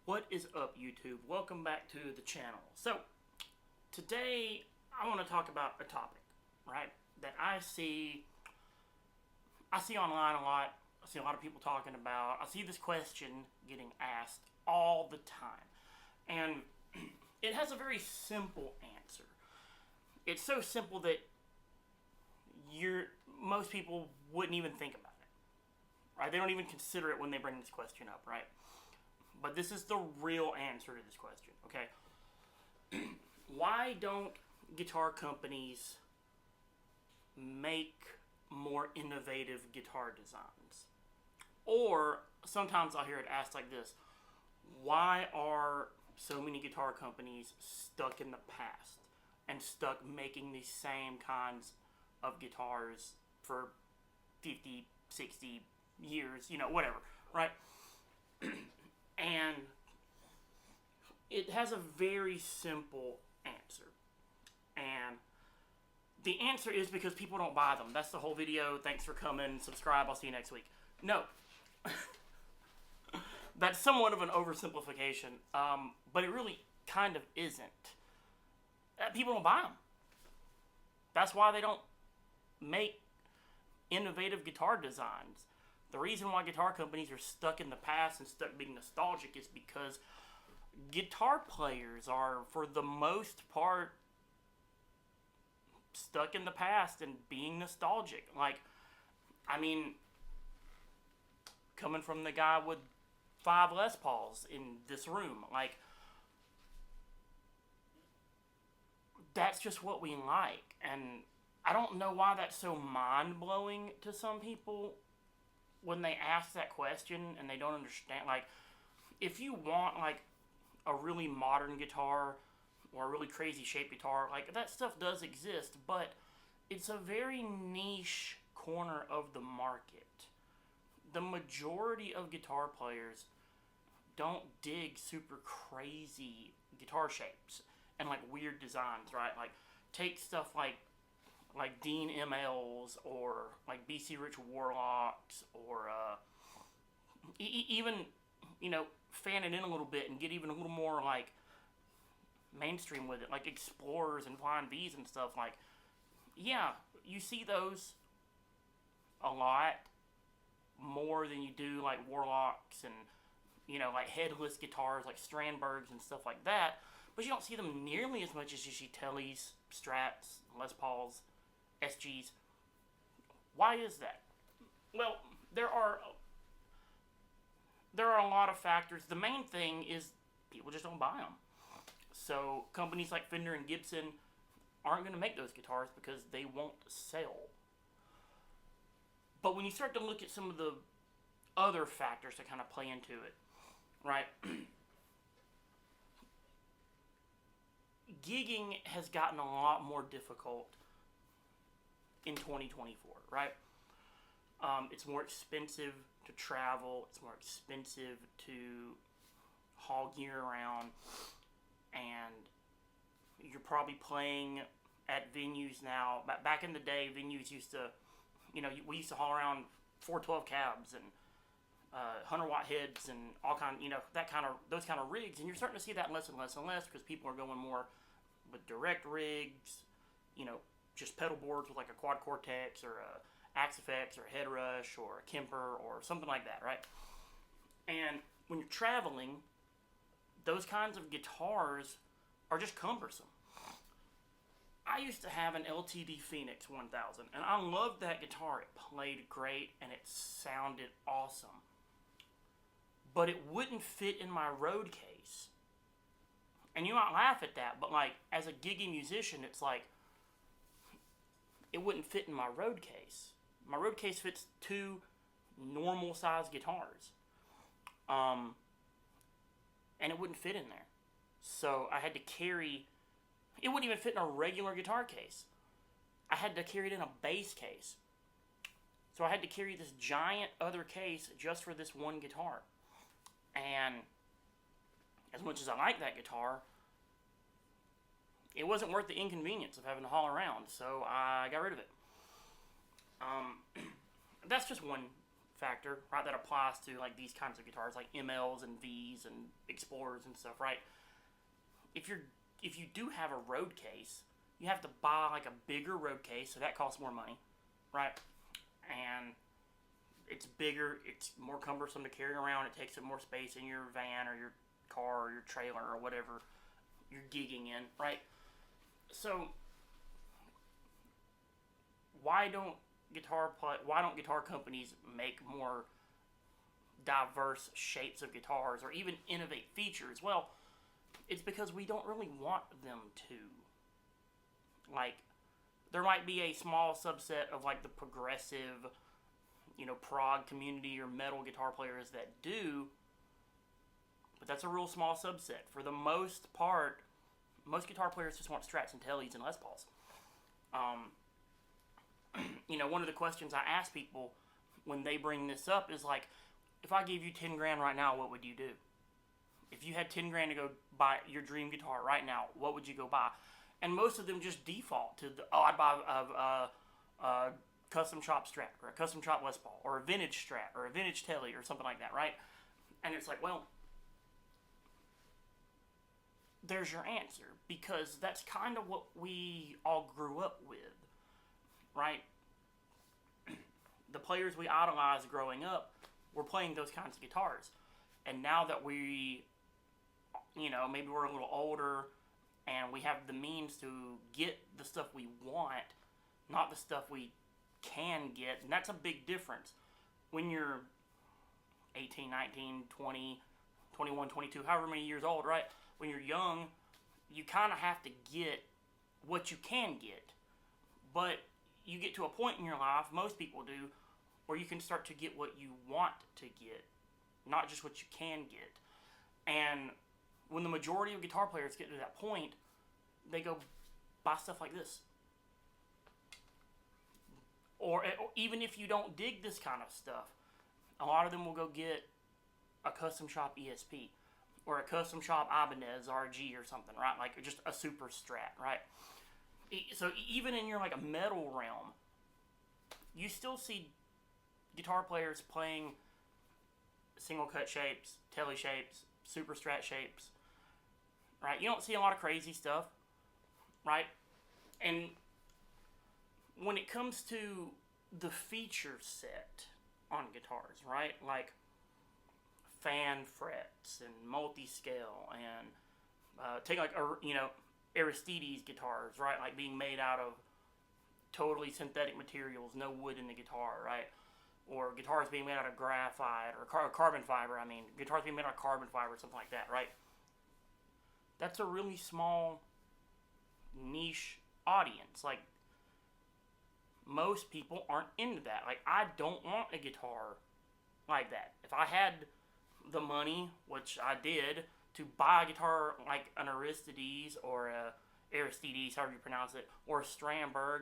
What is up, YouTube? Welcome back to the channel. So, today I want to talk about a topic, right, that I see online a lot. I see a lot of people talking about. I see this question getting asked all the time. And it has a very simple answer. It's so simple that most people wouldn't even think about it, right? They don't even consider it when they bring this question up, right? But this is the real answer to this question, okay? Why don't guitar companies make more innovative guitar designs? Or sometimes I'll hear it asked like this: why are so many guitar companies stuck in the past and stuck making the same kinds of guitars for 50, 60 years, whatever, right? And it has a very simple answer. And the answer is because people don't buy them. That's the whole video. Thanks for coming. Subscribe. I'll see you next week. No. That's somewhat of an oversimplification, but it really kind of isn't. People don't buy them. That's why they don't make innovative guitar designs. The reason why guitar companies are stuck in the past and stuck being nostalgic is because guitar players are, for the most part, stuck in the past and being nostalgic. Coming from the guy with 5 Les Pauls in this room, that's just what we like. And I don't know why that's so mind-blowing to some people when they ask that question and they don't understand. If you want a really modern guitar or a really crazy shaped guitar, that stuff does exist, but it's a very niche corner of the market. The majority of guitar players don't dig super crazy guitar shapes and weird designs, right? Take stuff like Dean MLs or BC Rich Warlocks or even fan it in a little bit and get even a little more mainstream with it, like Explorers and Flying V's and stuff. Yeah, you see those a lot more than you do Warlocks and headless guitars like Strandbergs and stuff like that, but you don't see them nearly as much as you see Tellys, Strats, Les Pauls, SGs. Why is that? Well, there are a lot of factors. The main thing is people just don't buy them. So companies like Fender and Gibson aren't going to make those guitars because they won't sell. But when you start to look at some of the other factors that kind of play into it, right? Gigging has gotten a lot more difficult in 2024, right? It's more expensive to travel. It's more expensive to haul gear around. And you're probably playing at venues now. Back in the day, venues used to, we used to haul around 412 cabs and 100-watt heads and all those kind of rigs. And you're starting to see that less and less and less because people are going more with direct rigs, just pedal boards with a Quad Cortex or a Axe-Fx or a Head Rush or a Kemper or something like that, right? And when you're traveling, those kinds of guitars are just cumbersome. I used to have an LTD Phoenix 1000, and I loved that guitar. It played great, and it sounded awesome. But it wouldn't fit in my road case. And you might laugh at that, but as a giggy musician, it's it wouldn't fit in my road case. My road case fits 2 normal sized guitars. And it wouldn't fit in there. So I had to carry, it wouldn't even fit in a regular guitar case. I had to carry it in a bass case. So I had to carry this giant other case just for this one guitar. And as much as I like that guitar, it wasn't worth the inconvenience of having to haul around, so I got rid of it. That's just one factor, right, that applies to like these kinds of guitars, like MLs and Vs and Explorers and stuff, right? If you do have a road case, you have to buy like a bigger road case, so that costs more money, right? And it's bigger, it's more cumbersome to carry around, it takes up more space in your van or your car or your trailer or whatever you're gigging in, right? So why don't guitar companies make more diverse shapes of guitars or even innovate features? Well, it's because we don't really want them to. Like, there might be a small subset of like the progressive, prog community or metal guitar players that do, but that's a real small subset. For the most part, most guitar players just want Strats and Tellys and Les Pauls. One of the questions I ask people when they bring this up is like, if I gave you 10 grand right now, what would you do? If you had 10 grand to go buy your dream guitar right now, what would you go buy? And most of them just default to I'd buy a custom shop Strat or a custom shop Les Paul or a vintage Strat or a vintage Telly or something like that, right? And it's like, well, there's your answer, because that's kind of what we all grew up with, right? The players we idolized growing up were playing those kinds of guitars. And now that we, maybe we're a little older and we have the means to get the stuff we want, not the stuff we can get, and that's a big difference. When you're 18, 19, 20, 21, 22, however many years old, right? When you're young, you kind of have to get what you can get. But you get to a point in your life, most people do, where you can start to get what you want to get, not just what you can get. And when the majority of guitar players get to that point, they go buy stuff like this. Or even if you don't dig this kind of stuff, a lot of them will go get a custom shop ESP or a custom shop Ibanez RG or something, right? Like just a super Strat, right? So even in your like a metal realm, you still see guitar players playing single cut shapes, Telly shapes, super Strat shapes, right? You don't see a lot of crazy stuff, right? And when it comes to the feature set on guitars, right? Like fan frets and multi-scale and take like, Aristides guitars, right? Like being made out of totally synthetic materials, no wood in the guitar, right? Or guitars being made out of graphite or carbon fiber, guitars being made out of carbon fiber, something like that, right? That's a really small niche audience. Like, most people aren't into that. Like, I don't want a guitar like that. If I had the money, which I did, to buy a guitar like an Aristides or a Aristides, however you pronounce it, or a Strandberg,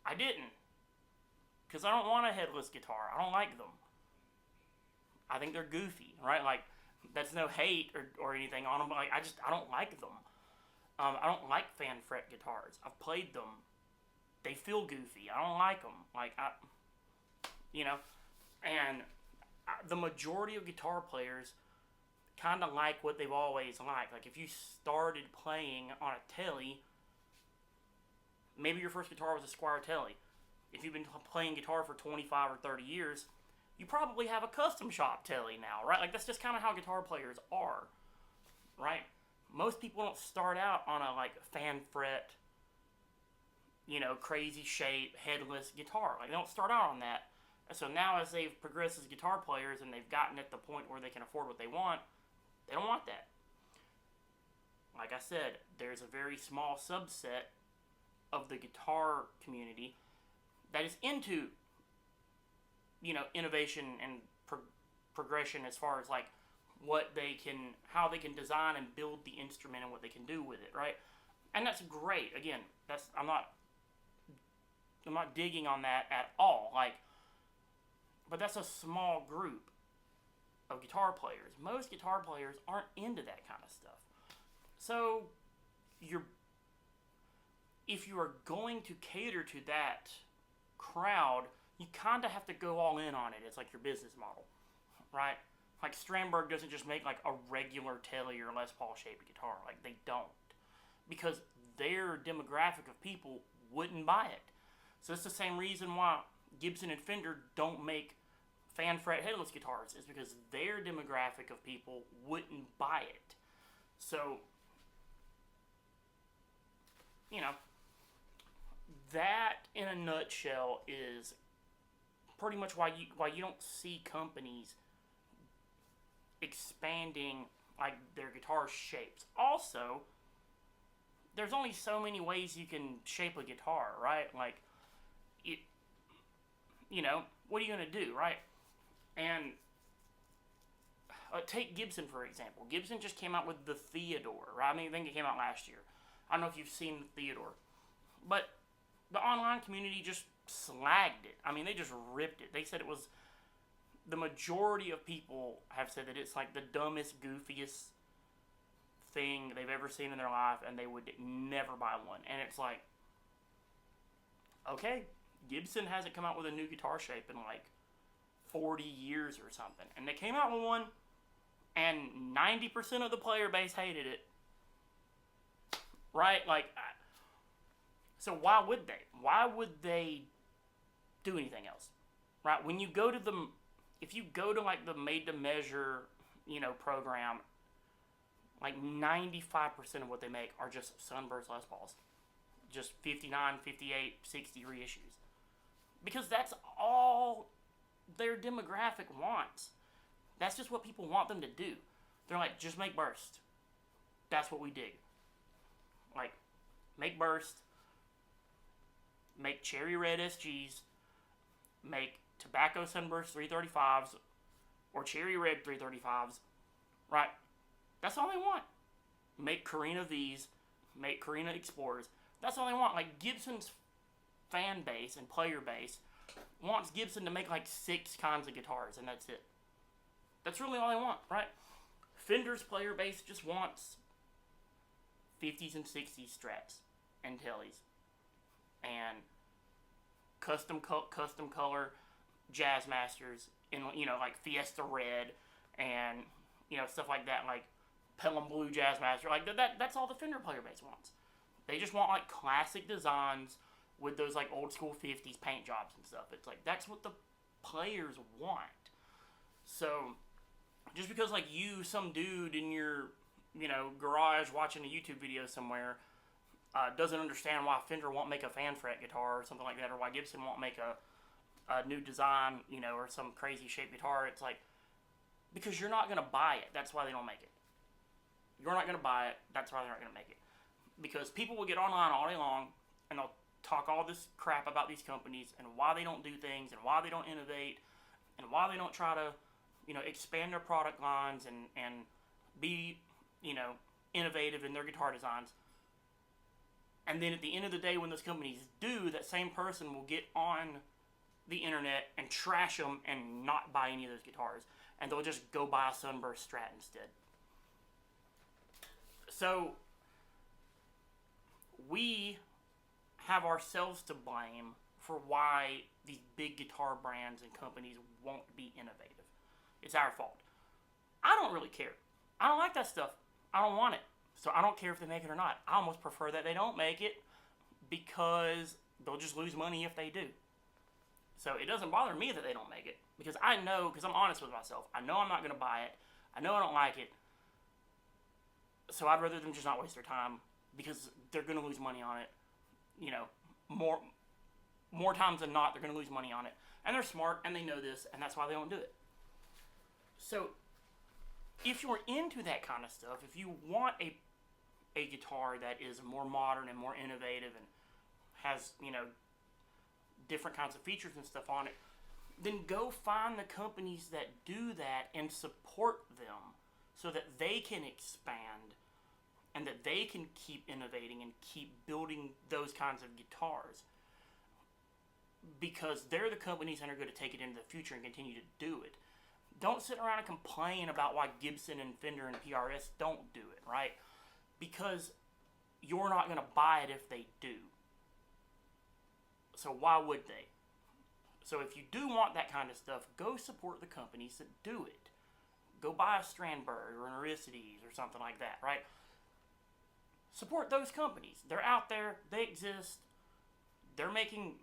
I didn't. Because I don't want a headless guitar. I don't like them. I think they're goofy, right? Like, that's no hate or anything on them, but like, I don't like them. I don't like fan fret guitars. I've played them. They feel goofy. I don't like them. And the majority of guitar players kind of like what they've always liked. Like, if you started playing on a Telly, maybe your first guitar was a Squier Telly. If you've been playing guitar for 25 or 30 years, you probably have a custom shop Telly now, right? Like, that's just kind of how guitar players are, right? Most people don't start out on a, like, fan fret, crazy shape, headless guitar. Like, they don't start out on that. And so now as they've progressed as guitar players and they've gotten at the point where they can afford what they want, they don't want that. Like I said, there's a very small subset of the guitar community that is into, innovation and progression as far as like how they can design and build the instrument and what they can do with it, right? And that's great. Again, I'm not digging on that at all. Like, but that's a small group of guitar players. Most guitar players aren't into that kind of stuff. So, if you are going to cater to that crowd, you kind of have to go all in on it. It's like your business model, right? Like Strandberg doesn't just make like a regular Tele or Les Paul shaped guitar. Like they don't, because their demographic of people wouldn't buy it. So it's the same reason why Gibson and Fender don't make fan fret headless guitars, is because their demographic of people wouldn't buy it. So, you know, that in a nutshell is pretty much why you don't see companies expanding like their guitar shapes. Also, there's only so many ways you can shape a guitar, right? Like it, you know, what are you gonna do, right? And take Gibson for example. Gibson just came out with the Theodore, right? I mean, I think it came out last year. I don't know if you've seen the Theodore, but the online community just slagged it. I mean, they just ripped it. They said it was, the majority of people have said that it's like the dumbest, goofiest thing they've ever seen in their life, and they would never buy one. And it's like, okay, Gibson hasn't come out with a new guitar shape in like 40 years or something. And they came out with one, and 90% of the player base hated it. Right? Like, so why would they? Why would they do anything else? Right? When you go to the, if you go to like the made to measure, you know, program, like 95% of what they make are just Sunburst Les Pauls. Just 59, 58, 60 reissues. Because that's all their demographic wants. That's just what people want them to do. They're like, just make burst. That's what we dig. Like, make burst, make cherry red SGs, make tobacco Sunburst 335s, or cherry red 335s, right? That's all they want. Make Carina V's, make Carina Explorers. That's all they want. Like, Gibson's fan base and player base wants Gibson to make like 6 kinds of guitars, and that's it. That's really all they want, right? Fender's player base just wants 50s and 60s Strats and Teles and custom color Jazzmasters in, you know, like Fiesta Red and, you know, stuff like that, like Pelham Blue Jazzmaster. Like that's all the Fender player base wants. They just want like classic designs with those like old school 50s paint jobs and stuff. It's like, that's what the players want. So just because like you, some dude in your, you know, garage watching a YouTube video somewhere, doesn't understand why Fender won't make a fan fret guitar or something like that, or why Gibson won't make a new design, you know, or some crazy shaped guitar, it's like, because you're not going to buy it. That's why they don't make it. You're not going to buy it. That's why they're not going to make it. Because people will get online all day long and they'll talk all this crap about these companies and why they don't do things and why they don't innovate and why they don't try to, you know, expand their product lines and be, you know, innovative in their guitar designs. And then at the end of the day, when those companies do, that same person will get on the internet and trash them and not buy any of those guitars. And they'll just go buy a Sunburst Strat instead. So we have ourselves to blame for why these big guitar brands and companies won't be innovative. It's our fault. I don't really care. I don't like that stuff. I don't want it. So I don't care if they make it or not. I almost prefer that they don't make it, because they'll just lose money if they do. So it doesn't bother me that they don't make it, because I know, because I'm honest with myself, I know I'm not going to buy it. I know I don't like it. So I'd rather them just not waste their time, because they're going to lose money on it. You know, more times than not, they're going to lose money on it. And they're smart, and they know this, and that's why they don't do it. So if you're into that kind of stuff, if you want a guitar that is more modern and more innovative and has, you know, different kinds of features and stuff on it, then go find the companies that do that and support them so that they can expand and that they can keep innovating and keep building those kinds of guitars, because they're the companies that are going to take it into the future and continue to do it. Don't sit around and complain about why Gibson and Fender and PRS don't do it, right? Because you're not going to buy it if they do. So why would they? So if you do want that kind of stuff, go support the companies that do it. Go buy a Strandberg or an Aristides or something like that, right? Support those companies. They're out there. They exist. They're making,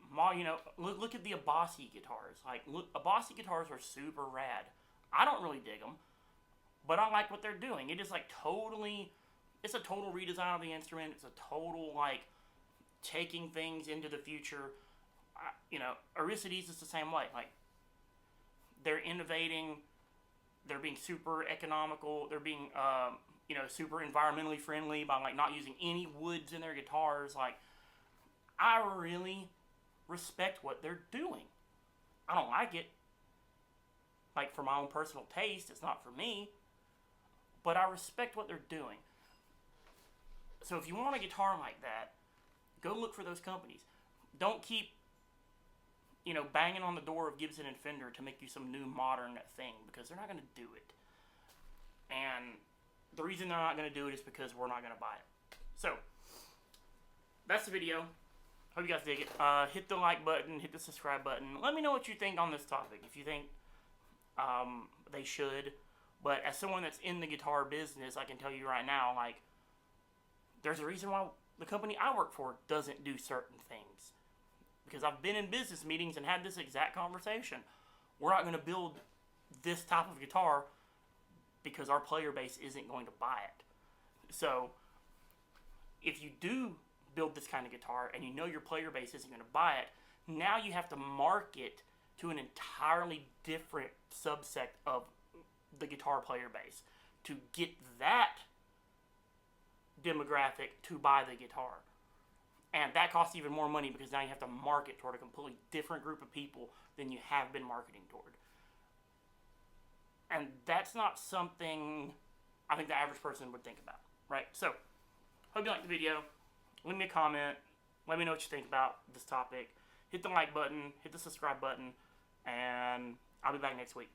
look at the Abasi guitars. Like, look, Abasi guitars are super rad. I don't really dig them, but I like what they're doing. It is like it's a total redesign of the instrument. It's a total, like, taking things into the future. Aristides is the same way. Like, they're innovating. They're being super economical. They're being, super environmentally friendly by, like, not using any woods in their guitars. Like, I really respect what they're doing. I don't like it. Like, for my own personal taste, it's not for me. But I respect what they're doing. So if you want a guitar like that, go look for those companies. Don't keep, banging on the door of Gibson and Fender to make you some new modern thing, because they're not going to do it. And the reason they're not going to do it is because we're not going to buy it. So, that's the video. Hope you guys dig it. Hit the like button, hit the subscribe button. Let me know what you think on this topic. If you think they should. But as someone that's in the guitar business, I can tell you right now, like, there's a reason why the company I work for doesn't do certain things. Because I've been in business meetings and had this exact conversation. We're not going to build this type of guitar because our player base isn't going to buy it. So, if you do build this kind of guitar and you know your player base isn't going to buy it, now you have to market to an entirely different subsect of the guitar player base to get that demographic to buy the guitar. And that costs even more money because now you have to market toward a completely different group of people than you have been marketing toward. And that's not something I think the average person would think about, right? So, hope you liked the video. Leave me a comment. Let me know what you think about this topic. Hit the like button, hit the subscribe button, and I'll be back next week.